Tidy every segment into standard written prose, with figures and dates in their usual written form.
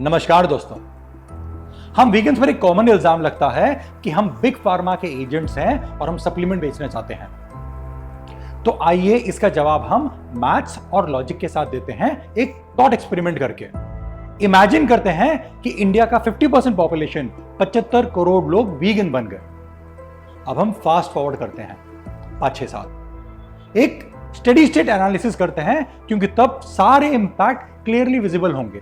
नमस्कार दोस्तों। हम वीगन्स पर एक कॉमन इल्जाम लगता है कि हम बिग फार्मा के एजेंट्स हैं और हम सप्लीमेंट बेचना चाहते हैं। तो आइए इसका जवाब हम मैथ्स और लॉजिक के साथ देते हैं, एक थॉट एक्सपेरिमेंट करके। इमेजिन करते हैं कि इंडिया का 50% पॉपुलेशन 75 करोड़ लोग वीगन बन गए। अब हम फास्ट फॉरवर्ड करते हैं 5-6 साल, एक स्टेडी स्टेट एनालिसिस करते हैं, क्योंकि तब सारे इंपैक्ट क्लियरली विजिबल होंगे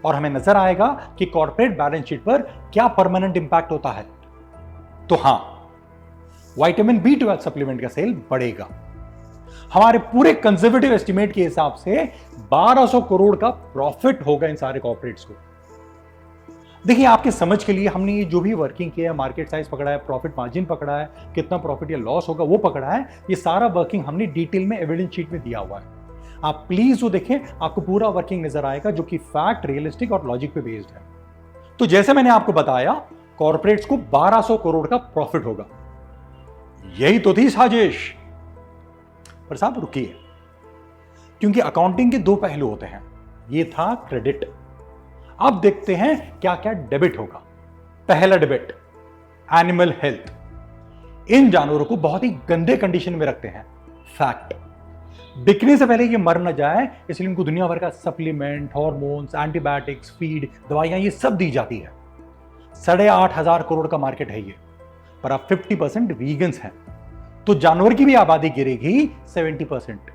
और हमें नजर आएगा कि कॉर्पोरेट बैलेंस शीट पर क्या परमानेंट इंपैक्ट होता है। तो हां, विटामिन B12 सप्लीमेंट का सेल बढ़ेगा। हमारे पूरे कंजर्वेटिव एस्टिमेट के हिसाब से 1200 करोड़ का प्रॉफिट होगा इन सारे कॉर्पोरेट्स को। देखिए, आपके समझ के लिए हमने ये जो भी वर्किंग किया है, मार्केट साइज पकड़ा है, प्रॉफिट मार्जिन पकड़ा है, कितना प्रॉफिट या लॉस होगा वो पकड़ा है, ये सारा वर्किंग हमने डिटेल में एविडेंस शीट में दिया हुआ है। आप प्लीज वो देखें, आपको पूरा वर्किंग नजर आएगा, जो कि फैक्ट, रियलिस्टिक और लॉजिक पे बेस्ड है। तो जैसे मैंने आपको बताया, कॉर्पोरेट्स को 1200 करोड़ का प्रॉफिट होगा। यही तो थी साजिश। पर साहब रुकिए, क्योंकि अकाउंटिंग के दो पहलू होते हैं। ये था क्रेडिट, अब देखते हैं क्या क्या डेबिट होगा। पहला डेबिट, एनिमल हेल्थ। इन जानवरों को बहुत ही गंदे कंडीशन में रखते हैं। फैक्ट, बिकने से पहले ये मर न जाए, इसलिए इनको दुनिया भर का सप्लीमेंट, हार्मोन्स, एंटीबायोटिक्स, फीड, दवाइयां ये सब दी जाती है। 8,500 करोड़ का मार्केट है ये। पर अब 50% वीगन्स हैं, तो जानवर की भी आबादी गिरेगी 70%।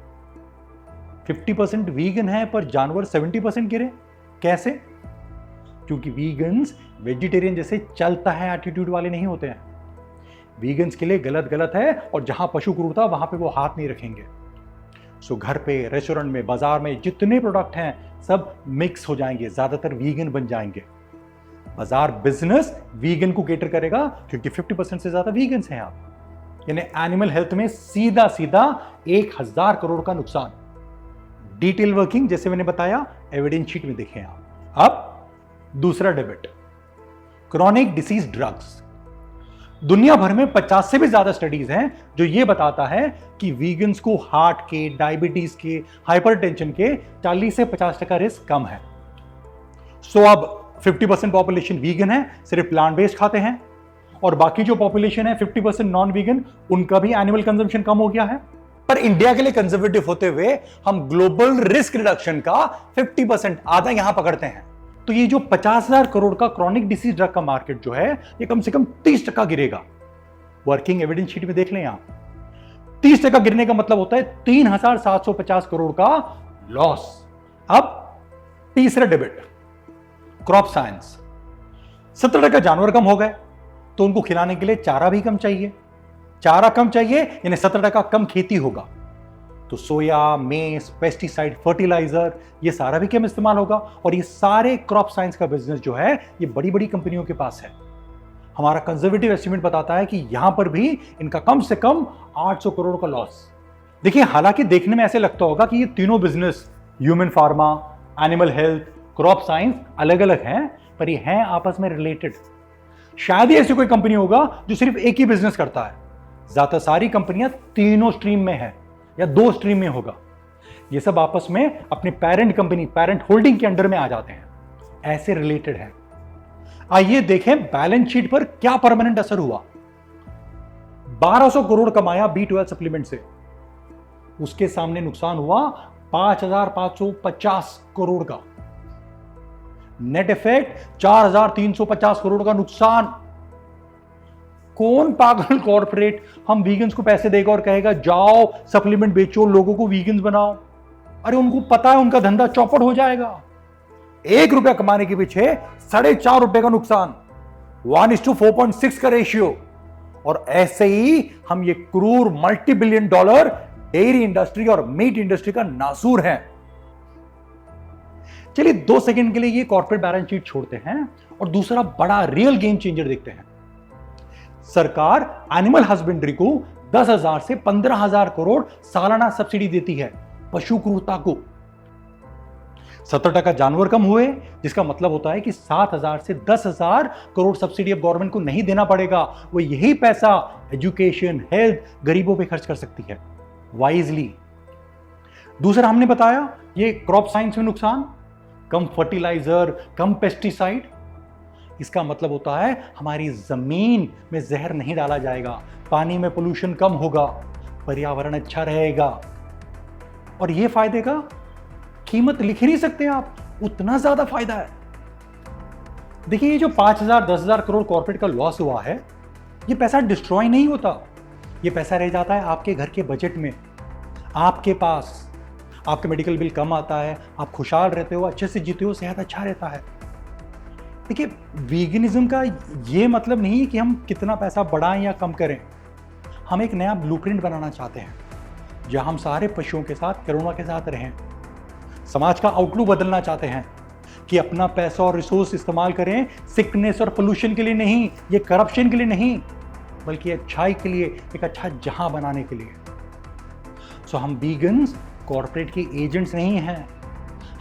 50% वीगन है पर जानवर 70% गिरे, कैसे? क्योंकि वीगन्स वेजिटेरियन जैसे चलता है एटीट्यूड वाले नहीं होते हैं। वीगन्स के लिए गलत गलत है, और जहां पशु क्रूरता वहां पे वो हाथ नहीं रखेंगे। सो घर पे, रेस्टोरेंट में, बाजार में जितने प्रोडक्ट हैं सब मिक्स हो जाएंगे, ज्यादातर वीगन बन जाएंगे। बाजार बिजनेस वीगन को केटर करेगा, क्योंकि 50% से ज्यादा वीगन्स हैं आप। यानी एनिमल हेल्थ में सीधा सीधा 1000 करोड़ का नुकसान। डिटेल वर्किंग जैसे मैंने बताया एविडेंस शीट में देखें आप। अब दूसरा डेबिट, क्रॉनिक डिसीज ड्रग्स। दुनिया भर में 50 से भी ज्यादा स्टडीज हैं जो ये बताता है कि वीगन्स को हार्ट के, डायबिटीज के, हाइपरटेंशन के 40 से 50% रिस्क कम है। सो अब 50% पॉपुलेशन वीगन है, सिर्फ प्लांट बेस्ड खाते हैं, और बाकी जो पॉपुलेशन है 50% नॉन वीगन, उनका भी एनिमल कंजम्पशन कम हो गया है। पर इंडिया के लिए कंजर्वेटिव होते हुए हम ग्लोबल रिस्क रिडक्शन का 50% आधा यहां पकड़ते हैं। तो ये जो 50,000 करोड़ का क्रॉनिक डिसीज ड्रग का मार्केट जो है, ये कम से कम 30% गिरेगा। वर्किंग एविडेंस शीट में देख लें आप, 30% गिरने का मतलब होता है 3,750 करोड़ का लॉस। अब तीसरा डेबिट, क्रॉप साइंस। 70% जानवर कम हो गए, तो उनको खिलाने के लिए चारा भी कम चाहिए। चारा कम चाहिए यानी 70% कम खेती होगा, तो सोया, मेस, पेस्टिसाइड, फर्टिलाइजर, ये सारा भी कम इस्तेमाल होगा। और ये सारे क्रॉप साइंस का बिजनेस जो है, ये बड़ी बड़ी कंपनियों के पास है। हमारा कंजर्वेटिव एस्टिमेट बताता है कि यहां पर भी इनका कम से कम 800 करोड़ का लॉस। देखिए, हालांकि देखने में ऐसे लगता होगा कि ये तीनों business, human pharma, animal health, crop science, अलग अलग हैं, पर ये हैं आपस में रिलेटेड। शायद ही ऐसी कोई कंपनी होगा जो सिर्फ एक ही बिजनेस करता है। ज्यादा सारी कंपनियां तीनों स्ट्रीम में है या 2 स्ट्रीम में होगा। ये सब आपस में अपने पेरेंट कंपनी, पेरेंट होल्डिंग के अंडर में आ जाते हैं, ऐसे रिलेटेड है। आइए देखें बैलेंस शीट पर क्या परमानेंट असर हुआ। 1200 करोड़ कमाया B12 सप्लीमेंट से, उसके सामने नुकसान हुआ 5,550 करोड़ का। नेट इफेक्ट 4,350 करोड़ का नुकसान। कौन पागल कॉर्पोरेट हम वीगन्स को पैसे देगा और कहेगा जाओ सप्लीमेंट बेचो, लोगों को वीगन्स बनाओ? अरे उनको पता है उनका धंधा चौपट हो जाएगा। 1 रुपया कमाने के पीछे 4.5 रुपए का नुकसान, 1:4.6 का रेशियो। और ऐसे ही हम ये क्रूर $multi-billion डेयरी इंडस्ट्री और मीट इंडस्ट्री का नासूर है। चलिए 2 सेकंड के लिए ये कॉर्पोरेट बैलेंस शीट छोड़ते हैं और दूसरा बड़ा रियल गेम चेंजर देखते हैं। सरकार एनिमल हस्बेंड्री को 10,000 से 15,000 करोड़ सालाना सब्सिडी देती है पशु क्रूरता को। 70% जानवर कम हुए, जिसका मतलब होता है कि 7,000 से 10,000 करोड़ सब्सिडी अब गवर्नमेंट को नहीं देना पड़ेगा। वो यही पैसा एजुकेशन, हेल्थ, गरीबों पे खर्च कर सकती है वाइजली। दूसरा हमने बताया ये क्रॉप साइंस में नुकसान, कम फर्टिलाइजर, कम पेस्टिसाइड। इसका मतलब होता है हमारी जमीन में जहर नहीं डाला जाएगा, पानी में पोल्यूशन कम होगा, पर्यावरण अच्छा रहेगा। और ये फायदे का कीमत लिख ही नहीं सकते आप, उतना ज्यादा फायदा है। देखिए, ये जो 5,000 10,000 करोड़ कॉर्पोरेट का लॉस हुआ है, ये पैसा डिस्ट्रॉय नहीं होता, ये पैसा रह जाता है आपके घर के बजट में, आपके पास। आपका मेडिकल बिल कम आता है, आप खुशहाल रहते हो, अच्छे से जीते हो, सेहत अच्छा रहता है। देखिए, वीगनिज्म का ये मतलब नहीं है कि हम कितना पैसा बढ़ाएं या कम करें। हम एक नया ब्लूप्रिंट बनाना चाहते हैं जहां हम सारे पशुओं के साथ, करुणा के साथ रहें। समाज का आउटलुक बदलना चाहते हैं कि अपना पैसा और रिसोर्स इस्तेमाल करें सिकनेस और पोल्यूशन के लिए नहीं, ये करप्शन के लिए नहीं, बल्कि अच्छाई के लिए, एक अच्छा जहां बनाने के लिए। सो हम वीगन्स कॉर्पोरेट के एजेंट्स नहीं हैं,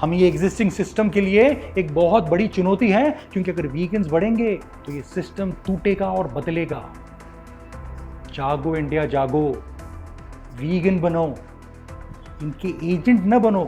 हम ये एग्जिस्टिंग सिस्टम के लिए एक बहुत बड़ी चुनौती है, क्योंकि अगर वीगन्स बढ़ेंगे तो ये सिस्टम टूटेगा और बदलेगा। जागो इंडिया जागो, वीगन बनो, इनके एजेंट न बनो।